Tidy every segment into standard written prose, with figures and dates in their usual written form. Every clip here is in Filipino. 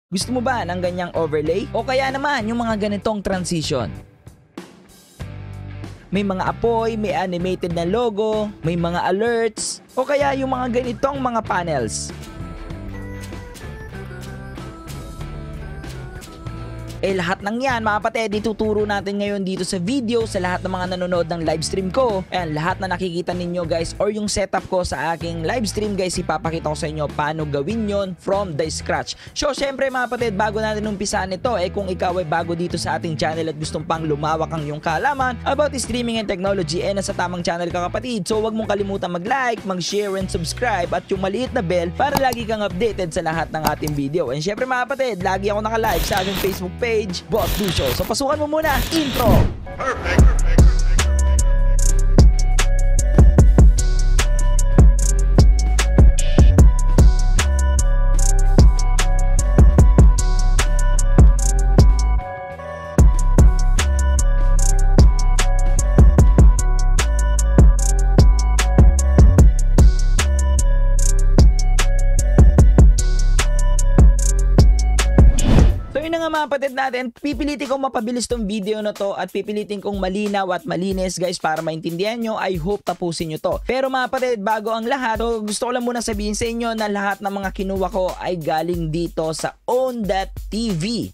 Gusto mo ba ng ganyang overlay? O kaya naman yung mga ganitong transition? May mga apoy, may animated na logo, may mga alerts, o kaya yung mga ganitong mga panels. Lahat ng yan mga kapatid, ituturo natin ngayon dito sa video sa lahat ng mga nanonood ng live stream ko. And lahat na nakikita ninyo guys or yung setup ko sa aking live stream guys, ipapakita ko sa inyo paano gawin yon from the scratch. So syempre mga kapatid, bago natin umpisaan ito, kung ikaw ay bago dito sa ating channel at gustong pang lumawak ang iyong kaalaman about streaming and technology, nasa tamang channel ka kapatid. So wag mong kalimutan mag-like, mag-share and subscribe at yung maliit na bell para lagi kang updated sa lahat ng ating video. And syempre mga kapatid, lagi ako naka-live sa aking Facebook page, Boss Lucio. So pasukan mo muna, intro! Perfect! Mga kapatid natin, pipilitin kong mapabilis tong video na to at pipilitin kong malinaw at malinis guys para maintindihan nyo. I hope tapusin nyo to. Pero mga kapatid, bago ang lahat, so gusto ko lang muna sabihin sa inyo na lahat ng mga kinuha ko ay galing dito sa Own.tv.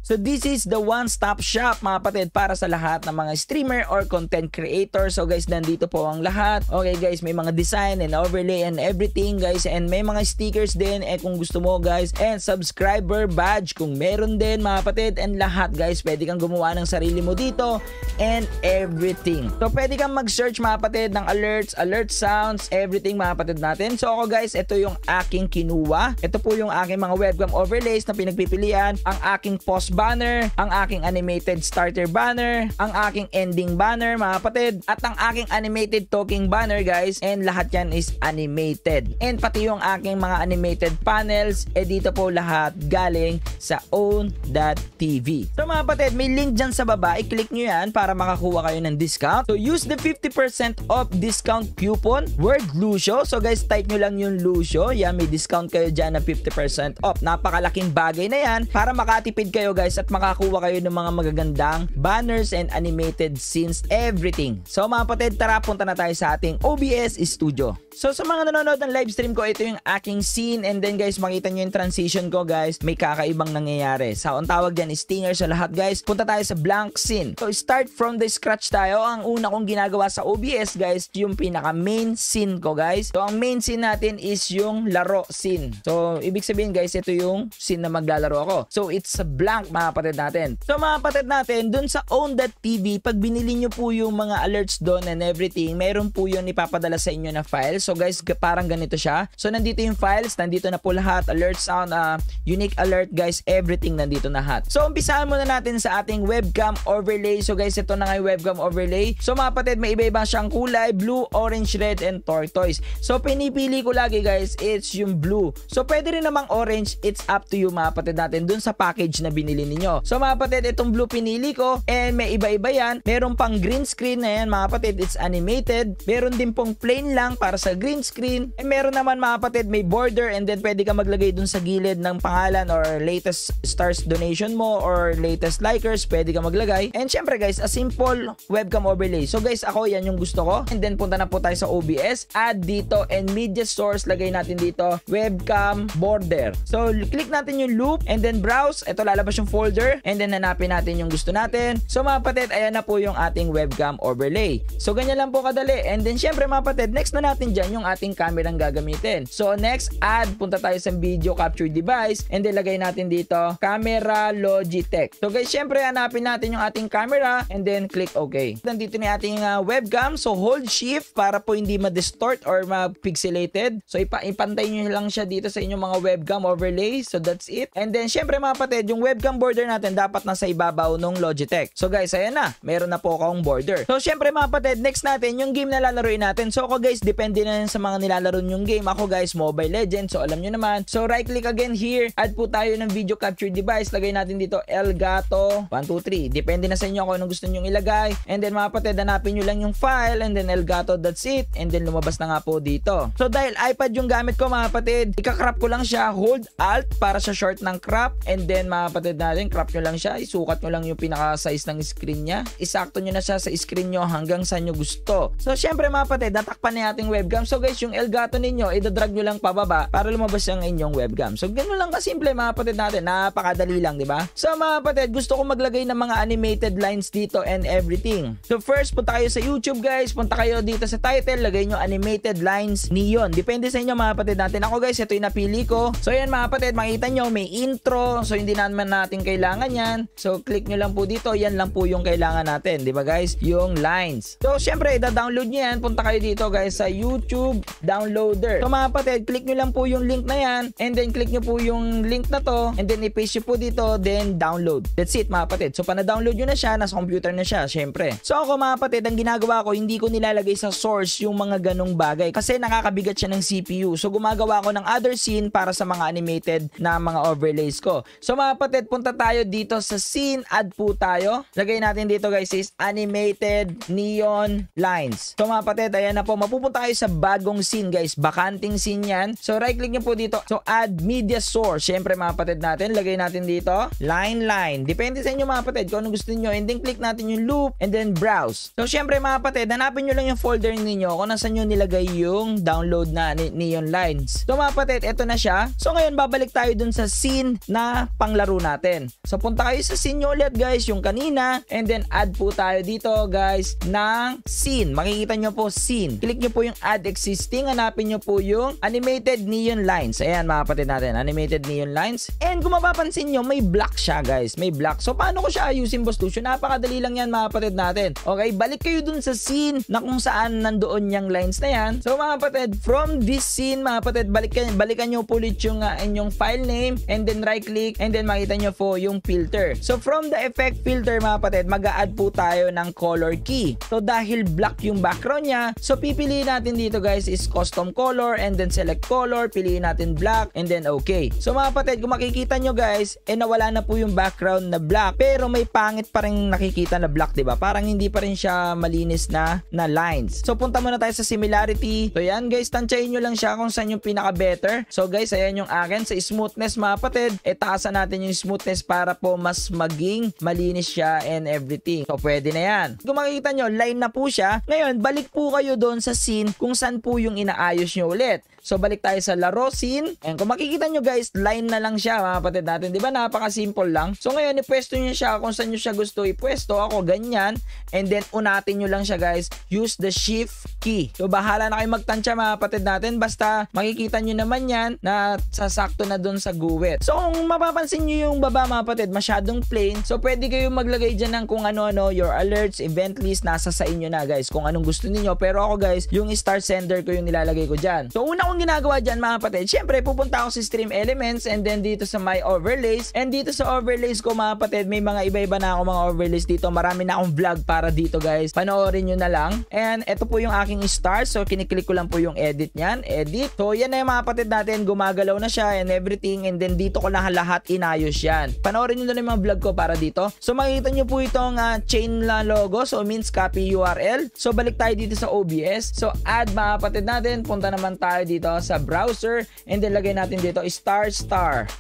So this is the one-stop shop mga kapatid para sa lahat ng mga streamer or content creator. So guys, nandito po ang lahat. Okay guys, may mga design and overlay and everything guys. And may mga stickers din kung gusto mo guys. And subscriber badge kung meron din mga kapatid. And lahat guys, pwede kang gumawa ng sarili mo dito. And everything. So pwede kang mag-search mga kapatid ng alerts, alert sounds, everything mga kapatid natin. So ako guys, ito yung aking kinuha. Ito po yung aking mga webcam overlays na pinagpipilian. Ang aking post banner, ang aking animated starter banner, ang aking ending banner mga kapatid, at ang aking animated talking banner guys, and lahat yan is animated. And pati yung aking mga animated panels, dito po lahat galing sa Own.tv. So mga kapatid, may link dyan sa baba, i-click nyo yan para makakuha kayo ng discount. So use the 50% off discount coupon, word Lucio. So guys, type nyo lang yung Lucio, yan, may discount kayo dyan na 50% off. Napakalaking bagay na yan para makatipid kayo guys at makakuha kayo ng mga magagandang banners and animated scenes, everything. So mga kapatid, tara punta na tayo sa ating OBS studio. So sa mga nanonood ng live stream ko, ito yung aking scene, and then guys, makita nyo yung transition ko guys, may kakaibang nangyayari. So ang tawag dyan is stinger. Sa lahat guys, punta tayo sa blank scene. So start from the scratch tayo. Ang una kong ginagawa sa OBS guys, yung pinaka main scene ko guys. So ang main scene natin is yung laro scene. So ibig sabihin guys, ito yung scene na maglalaro ako. So it's a blank mga kapatid natin. So mga kapatid natin, dun sa Own.tv, pag binili nyo po yung mga alerts doon and everything, meron po yun ipapadala sa inyo na file. So guys, parang ganito siya. So nandito yung files, nandito na po lahat, alert sound, unique alert guys, everything nandito na lahat. So umpisahan muna natin sa ating webcam overlay. So guys, ito na nga yung webcam overlay. So mga kapatid, may iba-iba siyang kulay, blue, orange, red, and tortoise. So pinipili ko lagi guys, it's yung blue. So pwede rin namang orange, it's up to you mga kapatid natin dun sa package na binili ninyo. So mga kapatid, itong blue pinili ko, and may iba-iba yan. Meron pang green screen na yan mga kapatid, it's animated. Meron din pong plain lang para sa green screen. And meron naman mga kapatid, may border, and then pwede ka maglagay dun sa gilid ng pangalan or latest stars donation mo or latest likers, pwede ka maglagay. And syempre guys, a simple webcam overlay. So guys, ako yan yung gusto ko. And then punta na po tayo sa OBS, add dito, and media source, lagay natin dito webcam border. So click natin yung loop, and then browse. Ito lalabas yung folder, and then hanapin natin yung gusto natin. So mga kapatid, ayan na po yung ating webcam overlay. So ganyan lang po kadali. And then syempre mga kapatid, next na natin dyan yung ating camera ang gagamitin. So next, add, punta tayo sa video capture device, and then lagay natin dito camera Logitech. So guys, syempre hanapin natin yung ating camera, and then click OK. Nandito na yung ating webcam. So hold shift para po hindi ma-distort or ma-pixelated. So ipantay nyo lang siya dito sa inyong mga webcam overlay. So that's it. And then syempre mga kapatid, yung webcam border natin dapat nasa ibabaw ng Logitech. So guys, ayan na, meron na po akong border. So syempre mga kapatid, next natin yung game na lalaruin natin. So ako guys, depende na yan sa mga nilalaro yung game. Ako guys, Mobile Legends. So alam nyo naman. So right click again here. Add po tayo ng video capture device. Lagay natin dito Elgato 123. Depende na sa inyo kung anong gusto nyo ilagay. And then mga kapatid, hanapin nyo lang yung file and then Elgato, that's it. And then lumabas na nga po dito. So dahil iPad yung gamit ko mga kapatid, ika-crop ko lang siya. Hold Alt para sa short ng crop. And then mga kapatid natin, crop nyo lang siya. Isukat nyo lang yung pinaka-size ng screen niya. Isakto nyo na siya sa screen nyo hanggang sa nyo gusto. So syempre mga kapatid, natakpan na ating webcam. So guys, yung Elgato ninyo, idadrag nyo lang pababa para lumabas ang inyong webcam. So ganoon lang kasimple mga kapatid natin. Napakadali lang, di ba? So mga kapatid, gusto ko maglagay ng mga animated lines dito and everything. So first, punta kayo sa YouTube guys. Punta kayo dito sa title. Lagay nyo animated lines neon. Depende sa inyo mga kapatid natin. Ako guys, ito yung napili ko. So yan mga kapatid, makita nyo may intro. So hindi naman natin kailangan yan. So click nyo lang po dito. Yan lang po yung kailangan natin. Di ba guys? Yung lines. So syempre, ida-download nyo yan. Punta kayo dito guys sa YouTube downloader. So mga kapatid, click nyo lang po yung link na yan. And then click nyo po yung link na to. And then i-paste nyo po dito. Then download. That's it mga kapatid. So pana-download nyo na siya. Nasa computer na siya. Syempre. So ako mga kapatid, ang ginagawa ko, hindi ko nilalagay sa source yung mga ganong bagay. Kasi nakakabigat siya ng CPU. So gumagawa ko ng other scene para sa mga animated na mga overlays ko. So mga kapatid, punta tayo dito sa scene. Add po tayo. Lagay natin dito guys is animated neon lines. So mga kapatid, ayan na po. Mapupunta tayo sa bagong scene guys. Bakanting scene yan. So right click nyo po dito. So add media source. Syempre mga kapatid natin, lagay natin dito line. Depende sa inyo mga kapatid kung ano gusto niyo. And then click natin yung loop and then browse. So syempre mga kapatid, hanapin nyo lang yung folder ninyo kung nasan nyo nilagay yung download na neon lines. So mga kapatid, eto na siya. So ngayon babalik tayo dun sa scene na panglaro natin. So punta kayo sa scene nyo ulit guys, yung kanina. And then add po tayo dito guys ng scene. Makikita nyo po scene. Click nyo po yung add existing. Hanapin nyo po yung animated neon lines. Ayan mga kapatid natin, animated neon lines. And kung mapapansin nyo, may block siya guys. May block. So paano ko siya ayusin boss Lucio? Napakadali lang yan mga kapatid natin. Okay, balik kayo dun sa scene na kung saan nandoon yung lines na yan. So mga kapatid, from this scene mga kapatid, balikan nyo po ulit yung inyong file name and then right click and then makita nyo po yung filter. So from the effect filter mga kapatid, mag-a-add po tayo ng color key. So dahil black yung background niya, so pipiliin natin dito guys is custom color and then select color, piliin natin black and then okay. So mga kapatid, kung makikita nyo guys, nawala na po yung background na black pero may pangit pa rin nakikita na black, diba? Parang hindi pa rin siya malinis na lines. So punta muna tayo sa similarity. So yan guys, tansyahin nyo lang siya kung saan yung pinaka better. So guys, ayan yung akin sa smoothness mga kapatid. Taasan natin yung smoothness para po mas maging malinis siya and everything. So pwede na yan. Kung makikita nyo, line na po siya. Ngayon, balik po kayo doon sa scene kung saan po yung inaayos nyo ulit. So balik tayo sa laro scene. And kung makikita nyo guys, line na lang siya mga kapatid natin. Diba napaka-simple lang. So ngayon, ipwesto nyo siya kung saan nyo siya gusto ipwesto. Ako ganyan. And then unatin nyo lang siya guys. Use the shift key. So bahala na kayo magtansya mga kapatid natin. Basta makikita nyo naman yan na sasakto na dun sa guwit. So kung mapapansin nyo yung baba mga kapatid, masyadong plain. So pwede kayo maglagay dyan ng kung ano-ano. Your alerts, event list, nasa sa inyo na guys. Kung anong gusto niyo. Pero ako guys, yung star sender ko yung nilalagay ko dyan. So una kong ginagawa dyan mga kapatid, syempre pupunta ako sa stream elements and then dito sa my overlays. And dito sa overlays ko mga kapatid, may mga iba-iba na ako mga overlays dito. Marami na akong vlog para dito guys. Panoorin nyo na lang. And ito po yung aking stars. So kiniklik ko lang po yung edit nyan. Edit. So yan na yung mga kapatid natin. Gumagalaw na siya and everything. And then dito ko lahat inayos yan. Panoorin nyo na yung mga vlog ko para dito. So makikita nyo po itong chain na logo. So means copy URL. So balik tayo dito sa OBS. So add mga kapatid natin. Punta naman tayo dito sa browser. And then lagay natin dito star.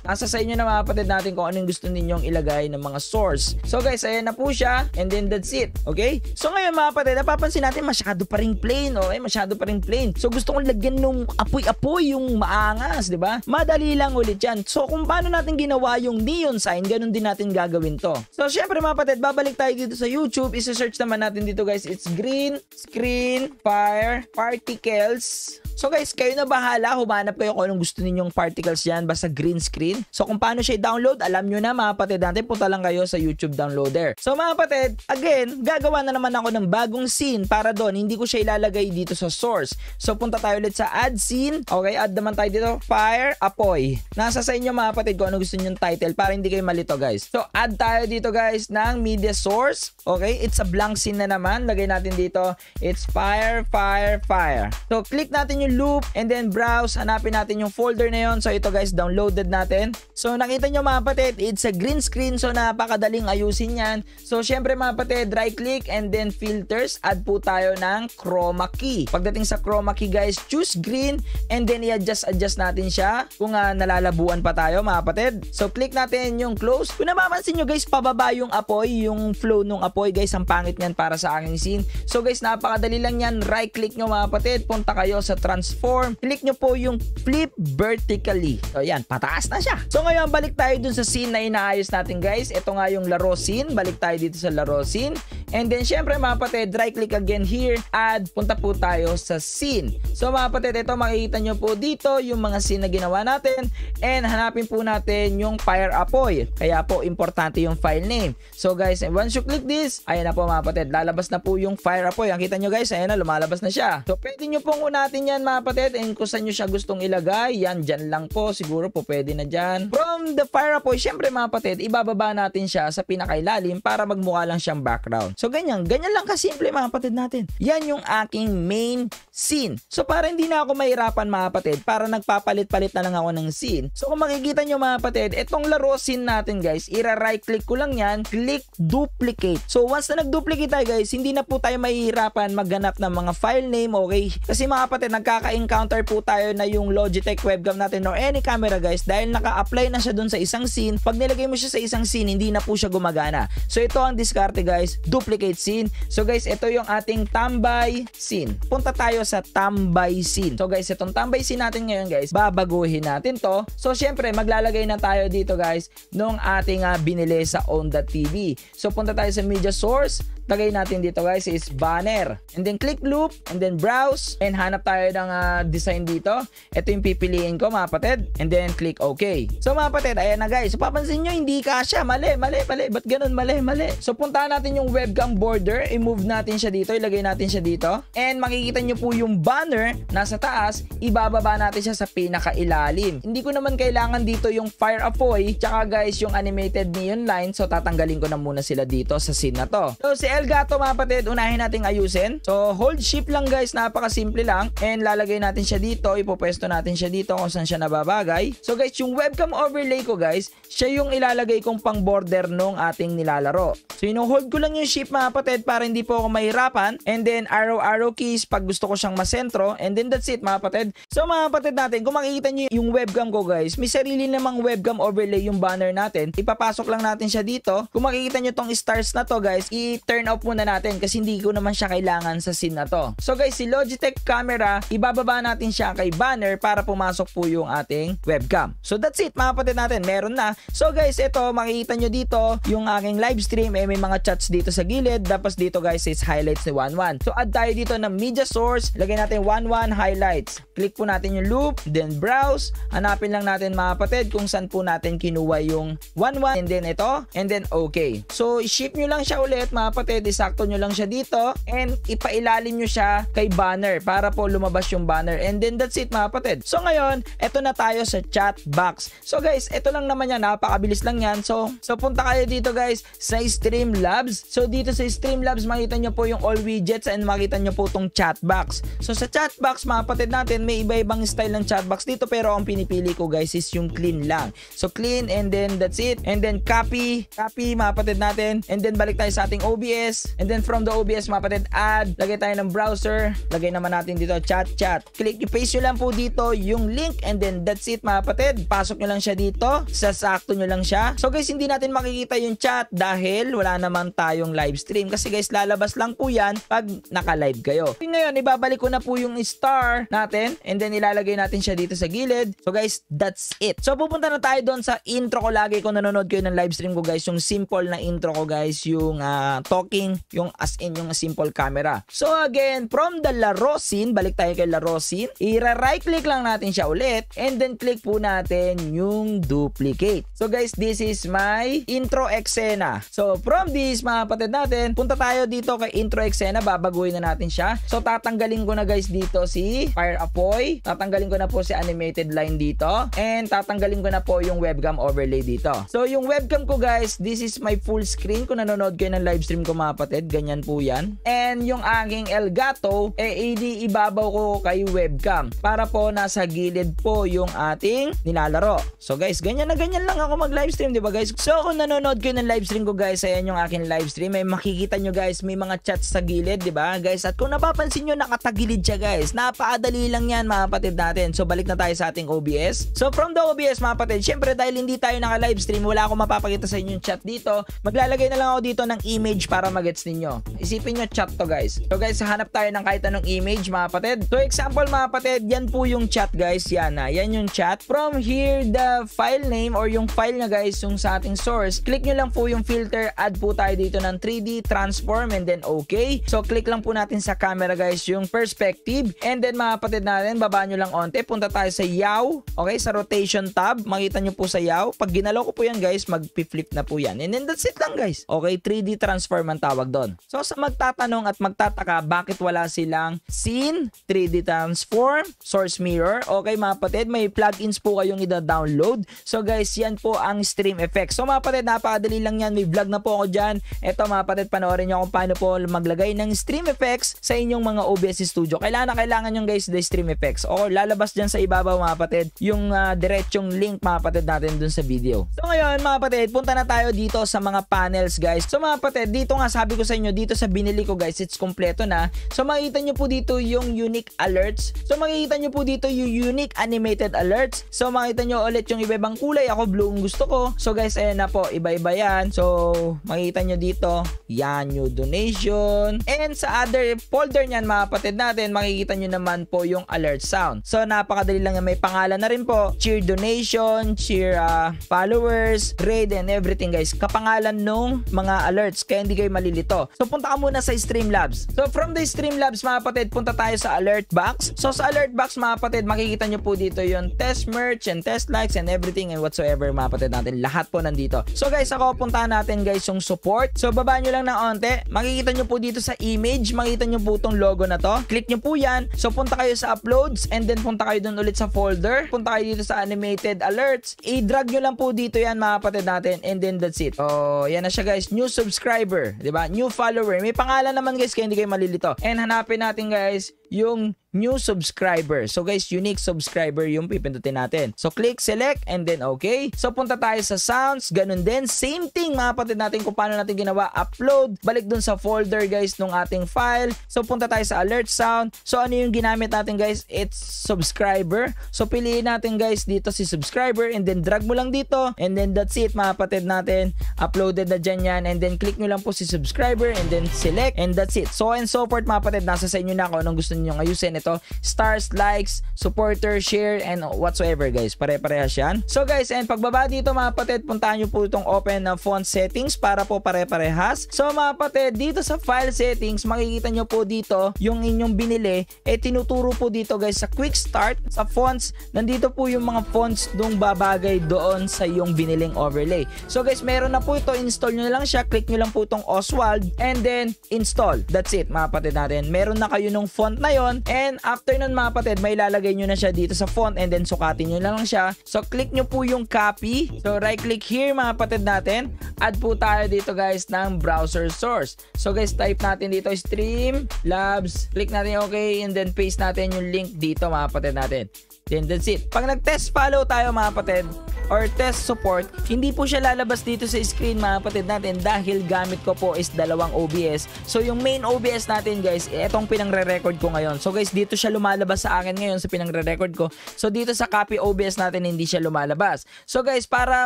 Nasa sa inyo na mga kapatid natin kung anong gusto ninyong ilagay ng mga source. So guys, ayan na po siya. And then that's it. Okay? So ngayon mga kapatid, napapansin natin masyado pa ring plain. Okay? Masyado pa ring plain. So gusto kong lagyan nung apoy-apoy yung maangas. Diba? Madali lang ulit yan. So kung paano natin ginawa yung neon sign, ganun din natin gagawin to. So syempre mga kapatid, babalik tayo dito sa YouTube. Isa-search naman natin dito guys. It's green screen fire particles. So guys, kayo na bahala, humanap kayo kung anong gusto ninyong particles yan, basta green screen. So kung paano siya i-download, alam nyo na mga kapatid natin, punta lang kayo sa YouTube downloader. So mga kapatid, again, gagawa na naman ako ng bagong scene para doon, hindi ko siya ilalagay dito sa source. So punta tayo ulit sa add scene. Okay, add naman tayo dito, fire, apoy. Nasa sa inyo mga kapatid kung ano gusto ninyong title para hindi kayo malito guys. So add tayo dito guys ng media source. Okay, it's a blank scene na naman. Lagay natin dito, it's fire, fire, fire. So click natin yung loop and then browse. Hanapin natin yung folder na yon. So ito guys, downloaded natin. So nakita nyo mga kapatid, it's a green screen. So napakadaling ayusin yan. So syempre mga kapatid, right click and then filters. Add po tayo ng chroma key. Pagdating sa chroma key guys, choose green and then i-adjust natin siya kung nalalabuan pa tayo mga kapatid. So click natin yung close. Kung napapansin nyo guys, pababa yung apoy, yung flow nung apoy guys, ang pangit niyan para sa aking scene. So guys, napakadali lang yan. Right click nyo mga kapatid, punta kayo sa transform, click nyo po yung flip vertically. So yan, pataas na siya. So ngayon, balik tayo dun sa scene na inaayos natin guys. Ito nga yung laro scene. Balik tayo dito sa laro scene. And then syempre mga kapatid, right click again here, add, punta po tayo sa scene. So mga kapatid, ito makikita nyo po dito yung mga scene na ginawa natin and hanapin po natin yung fire apoy. Kaya po importante yung file name. So guys, once you click this, ayan na po mga kapatid, lalabas na po yung fire apoy. Ang kita nyo guys, ayan na, lumalabas na siya. So pwede nyo pong unatin yan mga kapatid, and kung saan nyo siya gustong ilagay, yan, dyan lang po, siguro po pwede na dyan. From the fire apoy, syempre mga kapatid, ibababa natin siya sa pinakailalim para magmukha lang siyang background. So ganyan lang kasimple mga kapatid natin. Yan yung aking main scene. So para hindi na ako mahirapan mga kapatid, para nagpapalit-palit na lang ako ng scene. So kung makikita nyo mga kapatid, itong laro scene natin guys, right click ko lang yan, click duplicate. So once na nag-duplicate tayo guys, hindi na po tayo mahihirapan maghanap ng mga file name, okay? Kasi mga kapatid, nagkaka-encounter po tayo na yung Logitech webcam natin or any camera guys, dahil naka-apply na siya dun sa isang scene. Pag nilagay mo siya sa isang scene, hindi na po siya gumagana. So ito ang diskarte guys, duplicate scene. So guys, ito yung ating tambay scene. Punta tayo sa tambay scene. So guys, itong tambay scene natin ngayon guys, babaguhin natin to. So syempre, maglalagay na tayo dito guys nung ating binili sa own.tv. So punta tayo sa media source, lagay natin dito guys is banner, and then click loop and then browse and hanap tayo ng design dito. Ito yung pipiliin ko mga kapatid, and then click OK. So mga kapatid, ayan na guys. So papansin nyo, hindi kasya, mali. Ba't ganun mali? So puntahan natin yung webcam border, i-move natin siya dito, ilagay natin siya dito, and makikita nyo po yung banner nasa taas, ibababa natin siya sa pinakailalim. Hindi ko naman kailangan dito yung fire apoy tsaka guys yung animated neon line, so tatanggalin ko na muna sila dito sa scene na to. So si Elgato mga kapatid, unahin nating ayusin. So hold shift lang guys, napakasimple lang, and lalagay natin siya dito, ipopwesto natin siya dito kung saan siya nababagay. So guys, yung webcam overlay ko guys, siya yung ilalagay kong pang border nung ating nilalaro. So ino-hold ko lang yung shift mga kapatid para hindi po ako mahirapan, and then arrow keys pag gusto ko siyang masentro, and then that's it mga kapatid. So mga kapatid natin, kung makikita nyo yung webcam ko guys, may sarili namang webcam overlay yung banner natin. Ipapasok lang natin siya dito. Kung makikita nyo tong stars na to guys, i-turn off muna natin kasi hindi ko naman siya kailangan sa scene na to. So guys, si Logitech camera, ibababa natin siya kay banner para pumasok po yung ating webcam. So that's it mga kapatid natin, meron na. So guys, ito makikita nyo dito yung aking live stream, may mga chats dito sa gilid. Tapos dito guys is highlights ni 1-1. So add tayo dito ng media source, lagay natin 1-1 highlights. Click po natin yung loop, then browse. Hanapin lang natin mga kapatid kung saan po natin kinuha yung 1-1, and then ito, and then okay. So ship nyo lang siya ulit mga kapatid, isakto nyo lang siya dito, and ipailalim nyo siya kay banner para po lumabas yung banner, and then that's it mga kapatid. So ngayon, eto na tayo sa chat box. So guys, eto lang naman yan, napakabilis lang yan. So punta kayo dito guys sa Streamlabs. So dito sa Streamlabs, makita nyo po yung all widgets and makita nyo po tong chat box. So sa chat box mga kapatid natin, may iba-ibang style ng chat box dito, pero ang pinipili ko guys is yung clean lang. So clean, and then that's it, and then copy mga kapatid natin, and then balik tayo sa ating OBS, and then from the OBS mga kapatid, add, lagay tayo ng browser, lagay naman natin dito chat, click, paste nyo lang po dito yung link, and then that's it mga kapatid. Pasok nyo lang siya dito, sasakto nyo lang siya. So guys, hindi natin makikita yung chat dahil wala naman tayong live live stream kasi guys lalabas lang po yan pag naka-live kayo. Ngayon ibabalik ko na po yung star natin and then ilalagay natin siya dito sa gilid. So guys, that's it. So pupunta na tayo doon sa intro ko. Lagi kung nanonood kayo ng live stream ko guys, yung simple na intro ko guys, yung talking, yung as in yung simple camera. So again, from the laro scene, balik tayo kay laro scene, i-right click lang natin siya ulit and then click po natin yung duplicate. So guys, this is my intro eksena. So from this mga kapatid natin, punta tayo dito kay intro eksena, babaguhin na natin siya. So tatanggalin ko na guys dito si Fire Apoy, tatanggalin ko na po si animated line dito, and tatanggalin ko na po yung webcam overlay dito. So yung webcam ko guys, this is my full screen. Kung nanonood kayo ng live stream ko mga kapatid, ganyan po yan. And yung aking Elgato, ibabaw ko kay webcam para po nasa gilid po yung ating nilalaro. So guys, ganyan na ganyan lang ako mag live stream, di ba guys? So kung nanonood kayo ng live stream ko guys, ayan yung aking live stream. May makikita nyo guys, may mga chats sa gilid, di ba guys? At kung napapansin nyo, nakatagilid siya guys. Napakadali lang yan mga kapatid natin. So balik na tayo sa ating OBS. So from the OBS mga kapatid, syempre dahil hindi tayo naka-live stream, wala akong mapapakita sa inyo yung chat dito. Maglalagay na lang ako dito ng image para magets ninyo. Isipin nyo chat to guys. So guys, hanap tayo ng kahit anong image mga kapatid. So example mga kapatid, yan po yung chat guys. Yan yan yung chat. From here, the file name or yung file na guys, yung sa ating source, click nyo lang po yung filter, add po tayo dito ng 3D transform and then okay. So click lang po natin sa camera guys yung perspective and then mga kapatid natin, baba nyo lang onte, punta tayo sa yaw, okay, sa rotation tab, makita nyo po sa yaw. Pag ginalaw ko po yan guys, mag-flip na po yan and then that's it lang guys. Okay, 3D transform ang tawag doon. So sa magtatanong at magtataka bakit wala silang scene, 3D transform, source mirror, okay mga kapatid, may plugins po kayong ida-download. So guys, yan po ang stream effects. So mga kapatid, napakadali lang yan. May vlog na po ako dyan. Eto mga kapatid, panoorin nyo kung paano po maglagay ng stream effects sa inyong mga OBS Studio. Kailangan nyo guys the stream effects. O lalabas dyan sa ibabaw mga kapatid yung diretsong link mga kapatid natin dun sa video. So ngayon mga kapatid, punta na tayo dito sa mga panels guys. So mga kapatid, dito nga sabi ko sa inyo, dito sa binili ko guys, it's kompleto na. So makikita nyo po dito yung unique alerts. So makikita nyo po dito yung unique animated alerts. So makita nyo ulit yung iba-ibang kulay. Ako blue ang gusto ko. So guys, ayan na po, iba-iba yan. So makikita nyo dito, yan, new donation. And sa other folder nyan mga kapatid natin, makikita nyo naman po yung alert sound. So napakadali lang yan, may pangalan na rin po, cheer donation, cheer followers, raid and everything guys. Kapangalan nung mga alerts, kaya hindi kayo malilito. So punta ka muna sa Streamlabs. So from the Streamlabs mga kapatid, punta tayo sa alert box. So sa alert box mga kapatid, makikita nyo po dito yung test merch and test likes and everything and whatsoever mga kapatid natin. Lahat po nandito. So guys, ako puntahan natin guys yung support. So baba nyo lang ng onte. Makikita nyo po dito sa image. Makikita nyo po itong logo na to. Click nyo po yan. So punta kayo sa uploads and then punta kayo dun ulit sa folder. Punta kayo dito sa animated alerts. I-drag nyo lang po dito yan mga kapatid natin and then that's it. Oh, yan na siya guys. New subscriber. Diba? New follower. May pangalan naman guys kaya hindi kayo malilito. And hanapin natin guys yung new subscriber. So guys, unique subscriber yung pipindutin natin. So click, select, and then okay. So punta tayo sa sounds. Ganun din. Same thing mga kapatid natin kung paano natin ginawa. Upload. Balik dun sa folder guys nung ating file. So punta tayo sa alert sound. So ano yung ginamit natin guys? It's subscriber. So piliin natin guys dito si subscriber and then drag mo lang dito and then that's it mga kapatid natin. Uploaded na dyan yan and then click nyo lang po si subscriber and then select and that's it. So and so forth mga kapatid. Nasa sa inyo na kung anong gusto nyo ayusin. Ito, stars, likes, supporter, share, and whatsoever guys. Pare-parehas yan. So guys, and pagbaba dito mga kapatid, puntahan nyo po itong open na font settings para po pare-parehas. So mga kapatid, dito sa file settings, makikita nyo po dito yung inyong binili. Tinuturo po dito guys sa quick start, sa fonts. Nandito po yung mga fonts nung babagay doon sa yung biniling overlay. So guys, meron na po ito. Install nyo na lang siya. Click nyo lang po itong Oswald and then install. That's it mga kapatid natin. Meron na kayo nung font na yon. And after nun mga kapatid, may lalagay nyo na siya dito sa font and then sukatin nyo lang siya. So click nyo po yung copy. So right click here mga kapatid natin. Add po tayo dito guys ng browser source. So guys, type natin dito Streamlabs. Click natin okay and then paste natin yung link dito mga kapatid natin. Then that's it. Pag nag-test follow tayo mga kapatid, or test support, hindi po siya lalabas dito sa screen mga kapatid natin dahil gamit ko po is dalawang OBS. So yung main OBS natin guys, etong pinangre-record ko ngayon. So guys, dito siya lumalabas sa akin ngayon sa pinangre-record ko. So dito sa copy OBS natin hindi siya lumalabas. So guys, para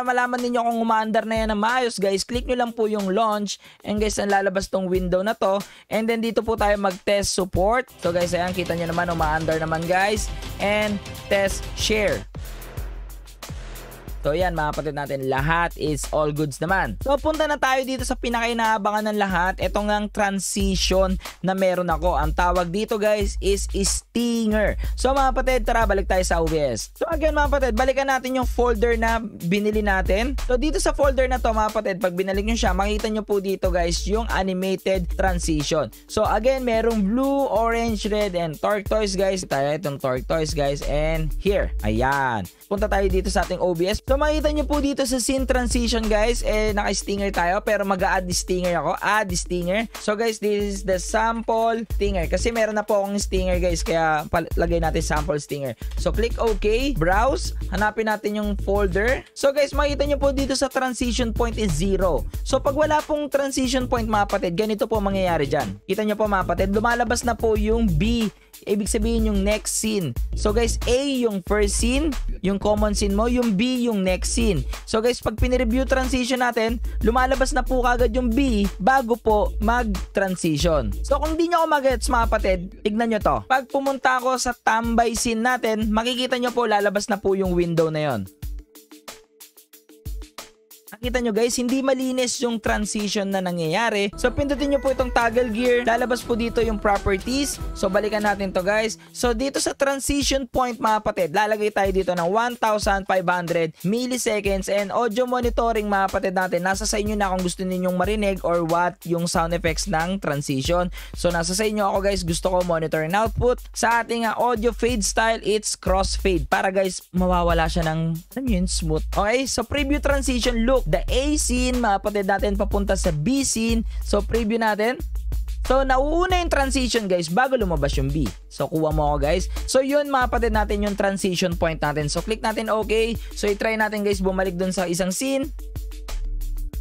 malaman niyo kung umaandar na yan na maayos guys, click nyo lang po yung launch and guys, ang lalabas tong window na to. And then dito po tayo mag-test support. So guys, ayan, kita nyo naman umaandar naman guys. And test share. So yan mga kapatid natin, lahat is all goods naman. So punta na tayo dito sa pinakainaabangan ng lahat. Ito ngang transition na meron ako. Ang tawag dito guys is Stinger. So mga kapatid, tara balik tayo sa OBS. So again mga kapatid, balikan natin yung folder na binili natin. So dito sa folder na to mga kapatid, pag binalik nyo siya, makita nyo po dito guys yung animated transition. So again, merong blue, orange, red, and turquoise guys. Tayo itong turquoise guys, and here. Ayan. Punta tayo dito sa ating OBS. So makita nyo po dito sa scene transition guys, naka-stinger tayo pero mag-a-add stinger ako. Add stinger. So guys, this is the sample stinger. Kasi meron na po akong stinger guys, kaya lagay natin sample stinger. So click OK, browse, hanapin natin yung folder. So guys, makita nyo po dito sa transition point is 0. So pag wala pong transition point mga kapatid, ganito po mangyayari dyan. Kita nyo po mga kapatid, lumalabas na po yung B. Ibig sabihin yung next scene. So guys, A yung first scene, yung common scene mo, yung B yung next scene. So guys, pag pinireview transition natin, lumalabas na po kagad yung B bago po mag-transition. So kung di nyo ako mag-gets mga kapatid, tignan nyo to. Pag pumunta ako sa tambay scene natin, makikita nyo po lalabas na po yung window na yon. Nakita nyo guys, hindi malinis yung transition na nangyayari. So pindutin nyo po itong toggle gear. Lalabas po dito yung properties. So balikan natin to guys. So dito sa transition point mga kapatid, lalagay tayo dito ng 1,500 milliseconds and audio monitoring mga kapatid natin. Nasa sa inyo na kung gusto ninyong marinig or what yung sound effects ng transition. So nasa sa inyo ako guys, gusto ko monitor and output. Sa ating audio fade style, it's crossfade para guys mawawala siya ng smooth. Okay, so preview transition look. The A scene, mga kapatid natin, papunta sa B scene. So, preview natin. So, nauuna yung transition guys bago lumabas yung B. So, kuha mo ako guys. So, yun mga kapatid natin yung transition point natin. So, click natin OK. So, i-try natin guys bumalik dun sa isang scene.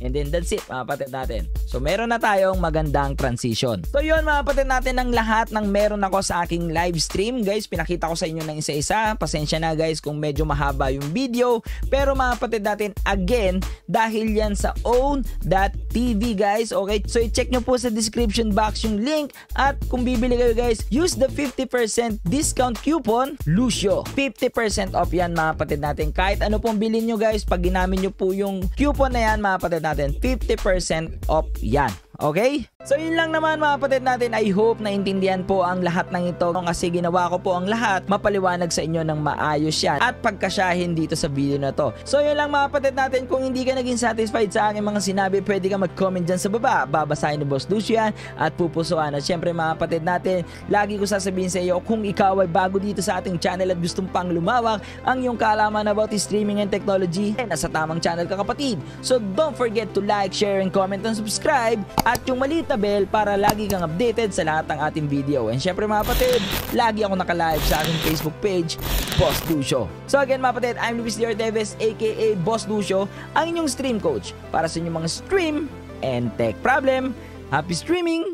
And then that's it mga kapatid natin. So meron na tayong magandang transition. So yun mga kapatid natin ang lahat ng meron ako sa aking live stream. Guys, pinakita ko sa inyo ng isa-isa. Pasensya na guys kung medyo mahaba yung video. Pero mga kapatid natin, again, dahil yan sa own.tv guys. Okay, so i-check nyo po sa description box yung link. At kung bibili kayo guys, use the 50% discount coupon Lucio. 50% off yan mga kapatid natin. Kahit ano pong bilhin nyo guys, pag ginamit nyo po yung coupon na yan mga kapatid natin, 50% off yan. Okay? So yun lang naman mga kapatid natin. I hope naintindihan po ang lahat ng ito kasi ginawa ko po ang lahat mapaliwanag sa inyo ng maayos yan at pagkasyahin dito sa video na to. So yun lang mga kapatid natin. Kung hindi ka naging satisfied sa aking mga sinabi, pwede ka mag-comment dyan sa baba. Babasahin ni Boss Lucio yan at pupusuan. At syempre mga kapatid natin, lagi ko sasabihin sa iyo, kung ikaw ay bago dito sa ating channel at gustong pang lumawak ang iyong kaalaman about streaming and technology, nasa tamang channel ka kapatid. So don't forget to like, share, and comment and subscribe at yung maliit na bell para lagi kang updated sa lahat ng ating video. And syempre mga kapatid, lagi ako naka-live sa aking Facebook page, Boss Lucio. So again mga kapatid, I'm Luis Diorteves aka Boss Lucio, ang inyong stream coach para sa inyong mga stream and tech problem. Happy streaming!